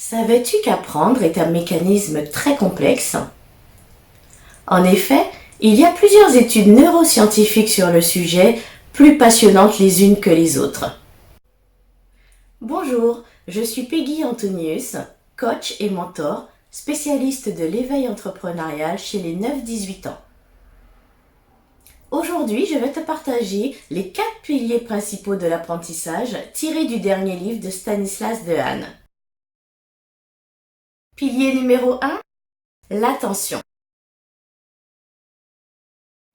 Savais-tu qu'apprendre est un mécanisme très complexe? En effet, il y a plusieurs études neuroscientifiques sur le sujet, plus passionnantes les unes que les autres. Bonjour, je suis Peggy Antonius, coach et mentor, spécialiste de l'éveil entrepreneurial chez les 9-18 ans. Aujourd'hui, je vais te partager les 4 piliers principaux de l'apprentissage tirés du dernier livre de Stanislas Dehaene. Pilier numéro 1, l'attention.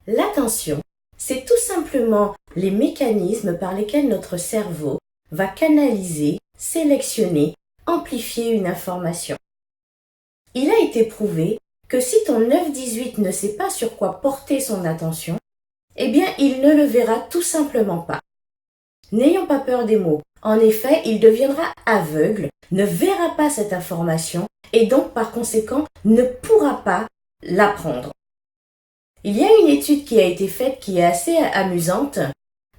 L'attention, c'est tout simplement les mécanismes par lesquels notre cerveau va canaliser, sélectionner, amplifier une information. Il a été prouvé que si ton 9-18 ne sait pas sur quoi porter son attention, eh bien il ne le verra tout simplement pas. N'ayons pas peur des mots. En effet, il deviendra aveugle, ne verra pas cette information et donc par conséquent ne pourra pas l'apprendre. Il y a une étude qui a été faite qui est assez amusante.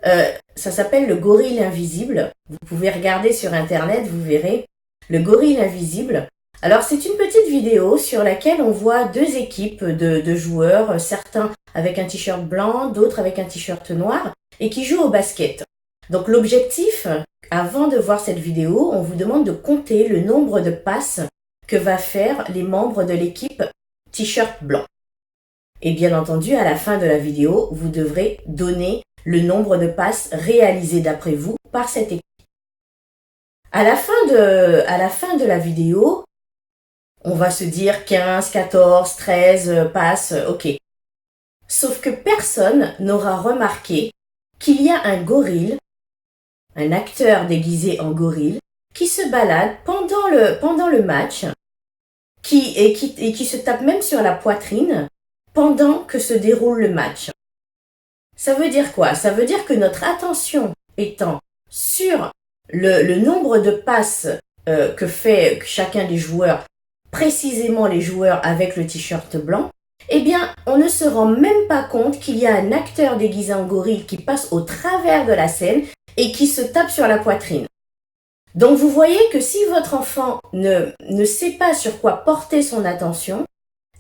Ça s'appelle le gorille invisible. Vous pouvez regarder sur internet, vous verrez. Le gorille invisible. Alors c'est une petite vidéo sur laquelle on voit deux équipes de joueurs, certains avec un t-shirt blanc, d'autres avec un t-shirt noir, et qui jouent au basket. Donc l'objectif, avant de voir cette vidéo, on vous demande de compter le nombre de passes que va faire les membres de l'équipe t-shirt blanc. Et bien entendu, à la fin de la vidéo, vous devrez donner le nombre de passes réalisées d'après vous par cette équipe. À la fin de la vidéo, on va se dire 15, 14, 13 passes, ok. Sauf que personne n'aura remarqué qu'il y a un gorille, un acteur déguisé en gorille, qui se balade pendant le match, qui se tape même sur la poitrine pendant que se déroule le match. Ça veut dire quoi? Ça veut dire que notre attention étant sur le nombre de passes que fait chacun des joueurs, précisément les joueurs avec le t-shirt blanc, eh bien, on ne se rend même pas compte qu'il y a un acteur déguisé en gorille qui passe au travers de la scène et qui se tape sur la poitrine. Donc, vous voyez que si votre enfant ne sait pas sur quoi porter son attention,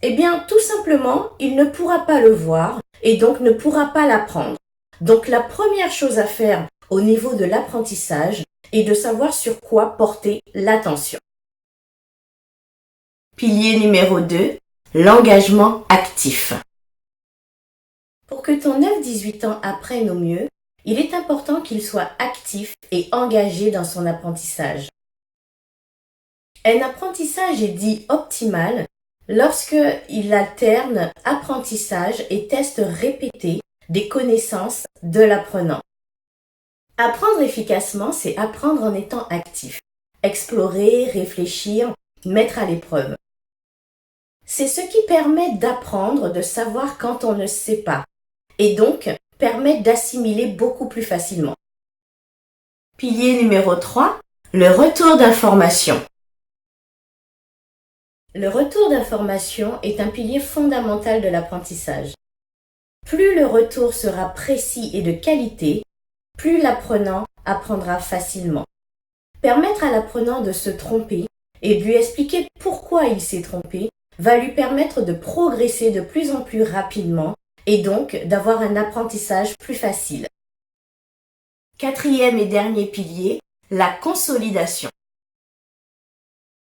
eh bien, tout simplement, il ne pourra pas le voir et donc ne pourra pas l'apprendre. Donc, la première chose à faire au niveau de l'apprentissage est de savoir sur quoi porter l'attention. Pilier numéro 2, l'engagement actif. Pour que ton 9-18 ans apprenne au mieux, il est important qu'il soit actif et engagé dans son apprentissage. Un apprentissage est dit optimal lorsqu'il alterne apprentissage et tests répétés des connaissances de l'apprenant. Apprendre efficacement, c'est apprendre en étant actif. Explorer, réfléchir, mettre à l'épreuve. C'est ce qui permet d'apprendre, de savoir quand on ne sait pas, et donc permet d'assimiler beaucoup plus facilement. Pilier numéro 3, le retour d'information. Le retour d'information est un pilier fondamental de l'apprentissage. Plus le retour sera précis et de qualité, plus l'apprenant apprendra facilement. Permettre à l'apprenant de se tromper et de lui expliquer pourquoi il s'est trompé va lui permettre de progresser de plus en plus rapidement et donc d'avoir un apprentissage plus facile. Quatrième et dernier pilier, la consolidation.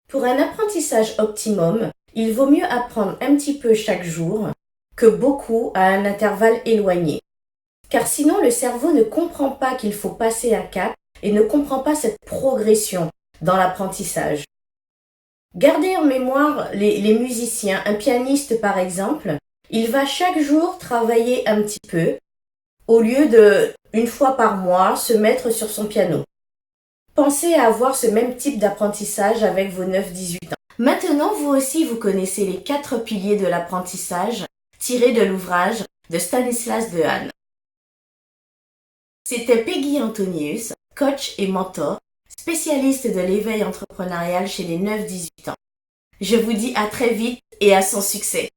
Pour un apprentissage optimum, il vaut mieux apprendre un petit peu chaque jour que beaucoup à un intervalle éloigné. Car sinon, le cerveau ne comprend pas qu'il faut passer un cap et ne comprend pas cette progression dans l'apprentissage. Gardez en mémoire les musiciens. Un pianiste, par exemple, il va chaque jour travailler un petit peu au lieu de, une fois par mois, se mettre sur son piano. Pensez à avoir ce même type d'apprentissage avec vos 9-18 ans. Maintenant, vous aussi, vous connaissez les 4 piliers de l'apprentissage tirés de l'ouvrage de Stanislas Dehaene. C'était Peggy Antonius, coach et mentor, spécialiste de l'éveil entrepreneurial chez les 9-18 ans. Je vous dis à très vite et à son succès.